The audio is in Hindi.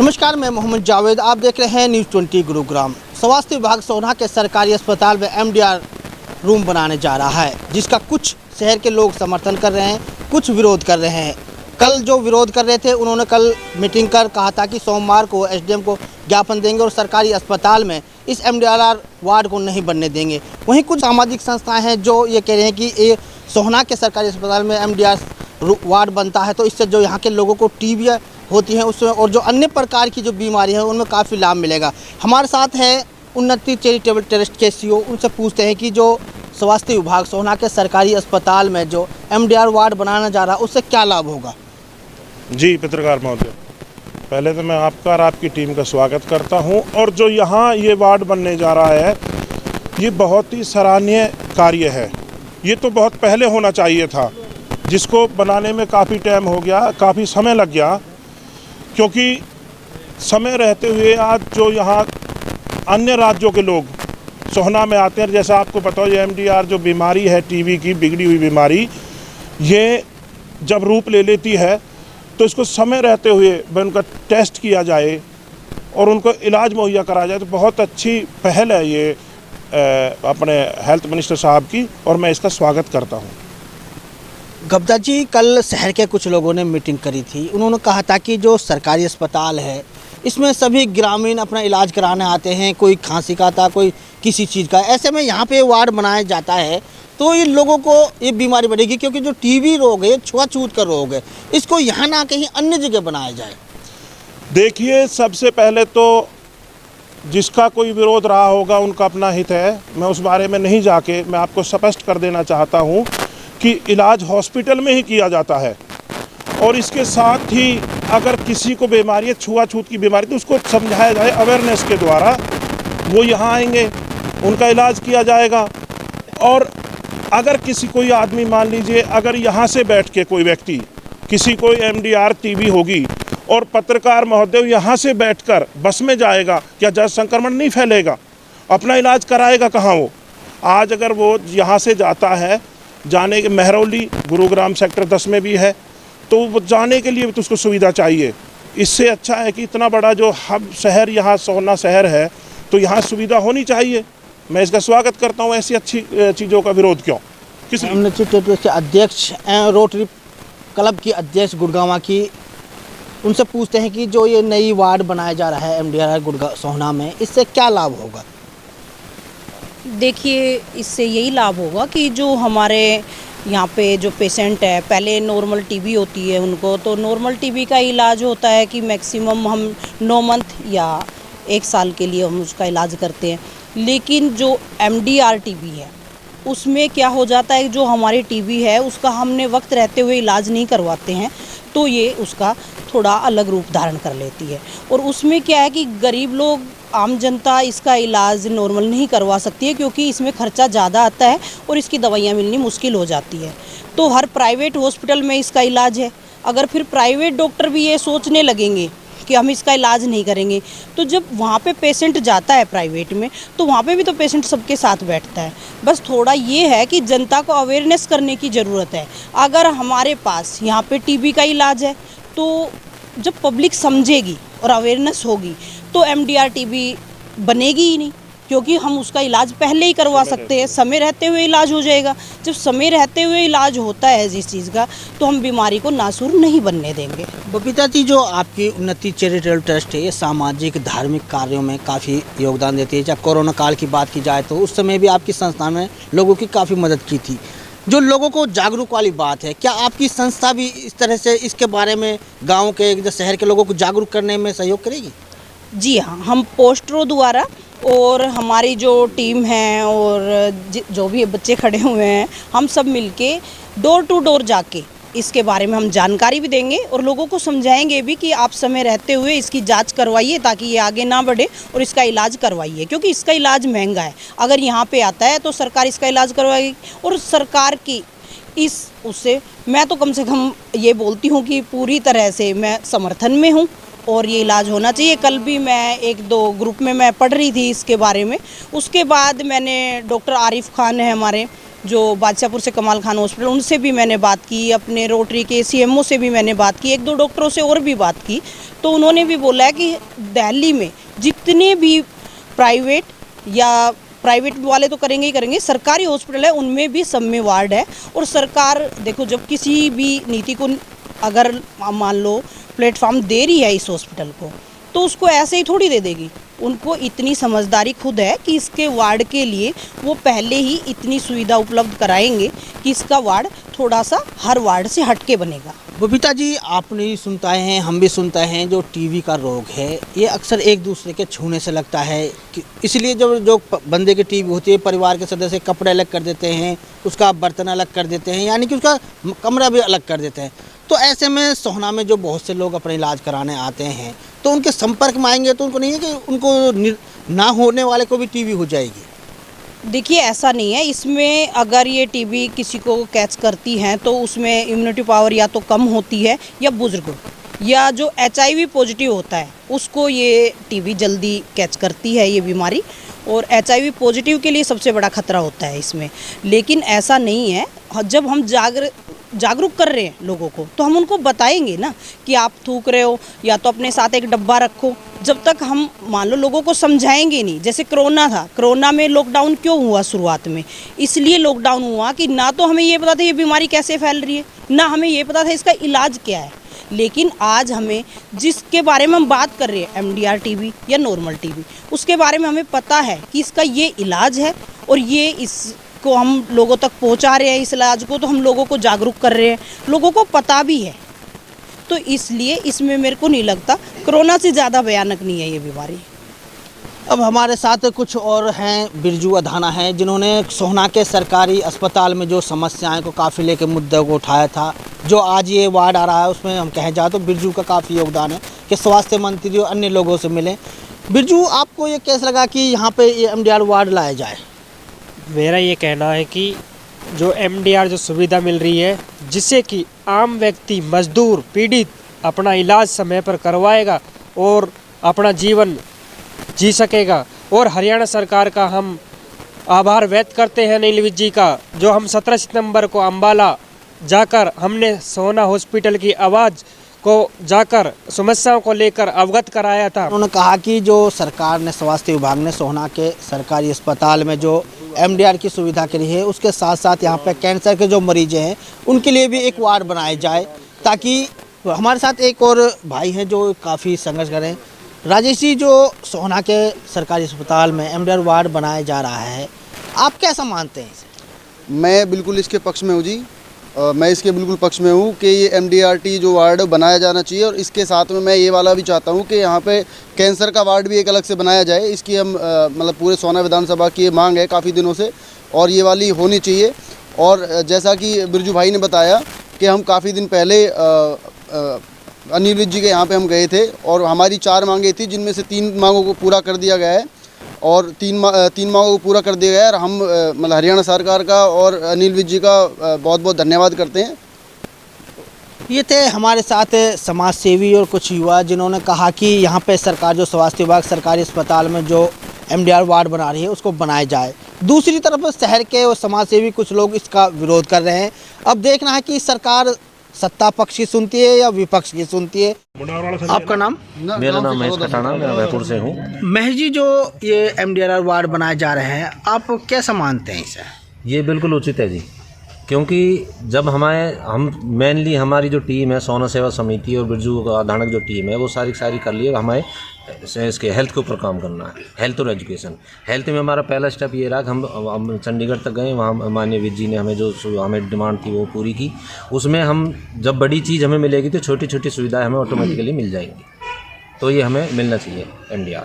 नमस्कार, मैं मोहम्मद जावेद। आप देख रहे हैं न्यूज़ 20 गुरुग्राम। स्वास्थ्य विभाग सोहना के सरकारी अस्पताल में एमडीआर रूम बनाने जा रहा है, जिसका कुछ शहर के लोग समर्थन कर रहे हैं, कुछ विरोध कर रहे हैं। कल जो विरोध कर रहे थे, उन्होंने कल मीटिंग कर कहा था कि सोमवार को एसडीएम को ज्ञापन देंगे और सरकारी अस्पताल में इस एमडीआर वार्ड को नहीं बनने देंगे। वहीं कुछ सामाजिक संस्थाएं हैं जो ये कह रहे हैं कि ये सोहना के सरकारी अस्पताल में एमडीआर वार्ड बनता है तो इससे जो यहाँ के लोगों को टीबी होती हैं उसमें और जो अन्य प्रकार की जो बीमारी है उनमें काफ़ी लाभ मिलेगा। हमारे साथ है उन्नति चैरिटेबल ट्रस्ट के सीईओ। उनसे पूछते हैं कि जो स्वास्थ्य विभाग सोहना के सरकारी अस्पताल में जो एमडीआर वार्ड बनाना जा रहा है उससे क्या लाभ होगा। जी पत्रकार महोदय, पहले तो मैं आपका और आपकी टीम का स्वागत करता हूं। और जो यहाँ ये वार्ड बनने जा रहा है ये बहुत ही सराहनीय कार्य है। ये तो बहुत पहले होना चाहिए था, जिसको बनाने में काफ़ी टाइम हो गया, काफ़ी समय लग गया। क्योंकि समय रहते हुए आज जो यहाँ अन्य राज्यों के लोग सोहना में आते हैं, जैसा आपको पता हो ये एमडीआर जो बीमारी है टीबी की बिगड़ी हुई बीमारी, ये जब रूप ले लेती है तो इसको समय रहते हुए उनका टेस्ट किया जाए और उनको इलाज मुहैया कराया जाए तो बहुत अच्छी पहल है ये अपने हेल्थ मिनिस्टर साहब की, और मैं इसका स्वागत करता हूँ। गब्दा जी, कल शहर के कुछ लोगों ने मीटिंग करी थी। उन्होंने कहा था कि जो सरकारी अस्पताल है इसमें सभी ग्रामीण अपना इलाज कराने आते हैं, कोई खांसी का था, कोई किसी चीज़ का। ऐसे में यहाँ पे वार्ड बनाया जाता है तो इन लोगों को ये बीमारी बढ़ेगी, क्योंकि जो टीबी रोग है, छुआछूत का रोग है, इसको यहाँ ना कहीं अन्य जगह बनाया जाए। देखिए, सबसे पहले तो जिसका कोई विरोध रहा होगा उनका अपना हित है, मैं उस बारे में नहीं जाके मैं आपको स्पष्ट कर देना चाहता हूँ कि इलाज हॉस्पिटल में ही किया जाता है। और इसके साथ ही अगर किसी को बीमारी है, छुआछूत की बीमारी, तो उसको समझाया जाए अवेयरनेस के द्वारा, वो यहाँ आएंगे, उनका इलाज किया जाएगा। और अगर किसी कोई आदमी, मान लीजिए अगर यहाँ से बैठ के कोई व्यक्ति, किसी को एमडीआर टीबी होगी और पत्रकार महोदय यहाँ से बैठकर बस में जाएगा, क्या जन संक्रमण नहीं फैलेगा? अपना इलाज कराएगा कहाँ वो? आज अगर वो यहाँ से जाता है, जाने के महरौली गुरुग्राम सेक्टर 10 में भी है, तो वो जाने के लिए भी तो उसको सुविधा चाहिए। इससे अच्छा है कि इतना बड़ा जो हब शहर यहाँ सोहना शहर है तो यहाँ सुविधा होनी चाहिए। मैं इसका स्वागत करता हूँ। ऐसी अच्छी चीज़ों का विरोध क्यों? किस के अध्यक्ष रोटरी क्लब की अध्यक्ष गुड़गांव की, उनसे पूछते हैं कि जो ये नई वार्ड बनाया जा रहा है एमडीआर गुड़गांव सोहना में, इससे क्या लाभ होगा। देखिए, इससे यही लाभ होगा कि जो हमारे यहाँ पे जो पेशेंट है, पहले नॉर्मल टीबी होती है उनको, तो नॉर्मल टीबी का इलाज होता है कि मैक्सिमम हम 9 मंथ या 1 साल के लिए हम उसका इलाज करते हैं। लेकिन जो एमडीआर टीबी है उसमें क्या हो जाता है, जो हमारी टीबी है उसका हमने वक्त रहते हुए इलाज नहीं करवाते हैं तो ये उसका थोड़ा अलग रूप धारण कर लेती है। और उसमें क्या है कि गरीब लोग, आम जनता इसका इलाज नॉर्मल नहीं करवा सकती है, क्योंकि इसमें खर्चा ज़्यादा आता है और इसकी दवाइयाँ मिलनी मुश्किल हो जाती है। तो हर प्राइवेट हॉस्पिटल में इसका इलाज है। अगर फिर प्राइवेट डॉक्टर भी ये सोचने लगेंगे कि हम इसका इलाज नहीं करेंगे, तो जब वहाँ पे पेशेंट जाता है प्राइवेट में, तो वहाँ पे भी तो पेशेंट सबके साथ बैठता है। बस थोड़ा ये है कि जनता को अवेयरनेस करने की ज़रूरत है। अगर हमारे पास यहाँ पे टीबी का इलाज है तो जब पब्लिक समझेगी और अवेयरनेस होगी तो एमडीआर टीबी बनेगी ही नहीं, क्योंकि हम उसका इलाज पहले ही करवा सकते हैं। समय रहते हुए इलाज हो जाएगा। जब समय रहते हुए इलाज होता है जिस चीज़ का, तो हम बीमारी को नासूर नहीं बनने देंगे। बबीता जी, जो आपकी उन्नति चैरिटेबल ट्रस्ट है, ये सामाजिक धार्मिक कार्यों में काफ़ी योगदान देती है। जब कोरोना काल की बात की जाए तो उस समय भी आपकी संस्था में लोगों की काफ़ी मदद की थी। जो लोगों को जागरूक वाली बात है, क्या आपकी संस्था भी इस तरह से इसके बारे में गाँव के, शहर के लोगों को जागरूक करने में सहयोग करेगी? जी हाँ, हम पोस्टरों द्वारा और हमारी जो टीम है और जो भी बच्चे खड़े हुए हैं, हम सब मिलके डोर टू डोर जाके इसके बारे में हम जानकारी भी देंगे और लोगों को समझाएंगे भी कि आप समय रहते हुए इसकी जांच करवाइए ताकि ये आगे ना बढ़े, और इसका इलाज करवाइए, क्योंकि इसका इलाज महंगा है। अगर यहाँ पे आता है तो सरकार इसका इलाज करवाएगी, और सरकार की उससे मैं तो कम से कम ये बोलती हूँ कि पूरी तरह से मैं समर्थन में हूँ और ये इलाज होना चाहिए। कल भी मैं 1-2 ग्रुप में मैं पढ़ रही थी इसके बारे में। उसके बाद मैंने डॉक्टर आरिफ खान है हमारे, जो बादशाहपुर से कमाल खान हॉस्पिटल, उनसे भी मैंने बात की, अपने रोटरी के सीएमओ से भी मैंने बात की, 1-2 डॉक्टरों से और भी बात की। तो उन्होंने भी बोला है कि दिल्ली में जितने भी प्राइवेट या प्राइवेट वाले तो करेंगे ही करेंगे, सरकारी हॉस्पिटल है उनमें भी सब में वार्ड है। और सरकार देखो, जब किसी भी नीति को अगर मान लो प्लेटफॉर्म दे रही है इस हॉस्पिटल को, तो उसको ऐसे ही थोड़ी दे देगी। उनको इतनी समझदारी खुद है कि इसके वार्ड के लिए वो पहले ही इतनी सुविधा उपलब्ध कराएंगे कि इसका वार्ड थोड़ा सा हर वार्ड से हटके बनेगा। बबीता जी, आपने भी सुनता है, हम भी सुनते हैं, जो टीबी का रोग है ये अक्सर एक दूसरे के छूने से लगता है कि इसलिए जो बंदे की टीबी होती है, परिवार के सदस्य कपड़े अलग कर देते हैं, उसका बर्तन अलग कर देते हैं, यानी कि उसका कमरा भी अलग कर देते हैं। तो ऐसे में सोहना में जो बहुत से लोग अपने इलाज कराने आते हैं, तो उनके संपर्क में आएंगे तो उनको नहीं है कि उनको ना होने वाले को भी टीबी हो जाएगी? देखिए, ऐसा नहीं है। इसमें अगर ये टीबी किसी को कैच करती है तो उसमें इम्यूनिटी पावर या तो कम होती है, या बुजुर्ग या जो HIV पॉजिटिव होता है उसको ये टीबी जल्दी कैच करती है ये बीमारी। और HIV पॉजिटिव के लिए सबसे बड़ा खतरा होता है इसमें। लेकिन ऐसा नहीं है, जब हम जागरूक कर रहे हैं लोगों को, तो हम उनको बताएंगे ना कि आप थूक रहे हो या तो अपने साथ एक डब्बा रखो। जब तक हम मान लो लोगों को समझाएंगे नहीं, जैसे कोरोना था, कोरोना में लॉकडाउन क्यों हुआ शुरुआत में? इसलिए लॉकडाउन हुआ कि ना तो हमें ये पता था ये बीमारी कैसे फैल रही है, ना हमें ये पता था इसका इलाज क्या है। लेकिन आज हमें जिसके बारे में हम बात कर रहे हैं, MDR टीबी या नॉर्मल टीबी, उसके बारे में हमें पता है कि इसका ये इलाज है और ये इसको हम लोगों तक पहुंचा रहे हैं। इस इलाज को तो हम लोगों को जागरूक कर रहे हैं, लोगों को पता भी है। तो इसलिए इसमें मेरे को नहीं लगता कोरोना से ज़्यादा भयानक नहीं है ये बीमारी। अब हमारे साथ कुछ और हैं, बिरजू अधाना हैं, जिन्होंने सोहना के सरकारी अस्पताल में जो समस्याएं को काफ़ी लेके मुद्दे को उठाया था। जो आज ये वार्ड आ रहा है उसमें हम कहें जाए तो बिरजू का काफ़ी योगदान है कि स्वास्थ्य मंत्री और अन्य लोगों से मिले। बिरजू, आपको ये कैसा लगा कि यहाँ पे ये MDR वार्ड लाया जाए? मेरा ये कहना है कि जो MDR जो सुविधा मिल रही है, जिससे कि आम व्यक्ति, मजदूर, पीड़ित अपना इलाज समय पर करवाएगा और अपना जीवन जी सकेगा। और हरियाणा सरकार का हम आभार व्यक्त करते हैं नीलविज जी का, जो हम 17 सितंबर को अम्बाला जाकर हमने सोहना हॉस्पिटल की आवाज़ को जाकर समस्याओं को लेकर अवगत कराया था। उन्होंने कहा कि जो सरकार ने, स्वास्थ्य विभाग ने सोहना के सरकारी अस्पताल में जो MDR की सुविधा करी है, उसके साथ साथ यहाँ पे कैंसर के जो मरीज हैं उनके लिए भी एक वार्ड बनाया जाए, ताकि हमारे साथ एक और भाई हैं जो काफ़ी संघर्ष करें। राजेश जी, जो सोहना के सरकारी अस्पताल में MDR वार्ड बनाया जा रहा है, आप कैसा मानते हैं इसे? मैं बिल्कुल इसके पक्ष में हूँ जी। मैं इसके बिल्कुल पक्ष में हूँ कि ये MDRT जो वार्ड बनाया जाना चाहिए। और इसके साथ में मैं ये वाला भी चाहता हूँ कि यहाँ पे कैंसर का वार्ड भी एक अलग से बनाया जाए। इसकी हम मतलब पूरे सोहना विधानसभा की मांग है काफ़ी दिनों से, और ये वाली होनी चाहिए। और जैसा कि बिरजू भाई ने बताया कि हम काफ़ी दिन पहले अनिल विज जी के यहाँ पे हम गए थे और हमारी 4 मांगें थी, जिनमें से 3 मांगों को पूरा कर दिया गया है और 3 मांगों को पूरा कर दिया गया है। और हम मतलब हरियाणा सरकार का और अनिल विज जी का बहुत बहुत धन्यवाद करते हैं। ये थे हमारे साथ समाज सेवी और कुछ युवा, जिन्होंने कहा कि यहाँ पे सरकार, जो स्वास्थ्य विभाग सरकारी अस्पताल में जो MDR वार्ड बना रही है उसको बनाया जाए। दूसरी तरफ शहर के और समाज सेवी कुछ लोग इसका विरोध कर रहे हैं। अब देखना है कि सरकार सत्ता पक्ष की सुनती है या विपक्ष की सुनती है। आपका नाम? मेरा नाम महेश खटाना, मैं अभयपुर से हूँ। महेश जी, जो ये MDR वार्ड बनाए जा रहे हैं, आप कैसा मानते हैं इसे? ये बिल्कुल उचित है जी, क्योंकि जब हम मेनली हमारी जो टीम है सोहना सेवा समिति और बिरजू अधानक जो टीम है वो सारी कर लिए, हमें इसके हेल्थ के ऊपर काम करना है, हेल्थ और एजुकेशन। हेल्थ में हमारा पहला स्टेप ये रहा कि हम चंडीगढ़ तक गए, वहाँ माननीय विज जी ने हमें जो हमें डिमांड थी वो पूरी की। उसमें हम जब बड़ी चीज़ हमें मिलेगी तो छोटी छोटी सुविधाएं हमें ऑटोमेटिकली मिल जाएंगी। तो ये हमें मिलना चाहिए MDR।